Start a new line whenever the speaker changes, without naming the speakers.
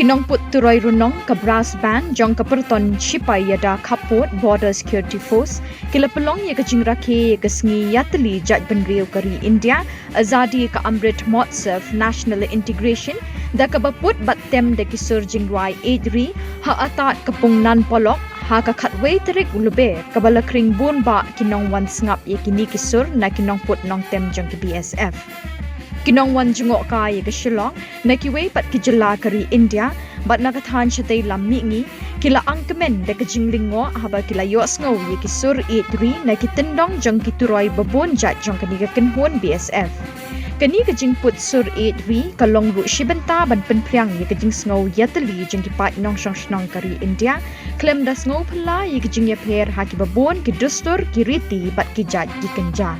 Nongput Turoi Rnong ka brass band jong ka pyrton shipai iada Khappud border security force kila pelong ya ka jingrakhe ka Sngi Iatylli Jaitbynriew kari India Azadi Ka Amrit Mohotsav national integration da ka baput battem de kisur jingwai ieid ha atat ka pung Nan Polok ha ka khatwei tarik ulube kabala khring bun ba nongwan sngap ye kini kisur na nongput nongtem jong ki BSF nongwan jngoh ka ye ka Shillong na kiwei pat ki Jylla kari India bat na ka thain Shatei Lammihngi kila ang kmen de ka jinglynngoh haba kila nonggoh ye ki sur ieid na ki tendong jong ki turoi babon jat jong ka niga kenhun BSF kani ka jingput sur ieid ka long ru shibenta ban penpriang ye ka Sngi Iatylli jong ki pat nong shnong kari India klem da sngoh phala ye ka jingya pher ha ki babon ki dustur ki riti bat ki jat ki kenja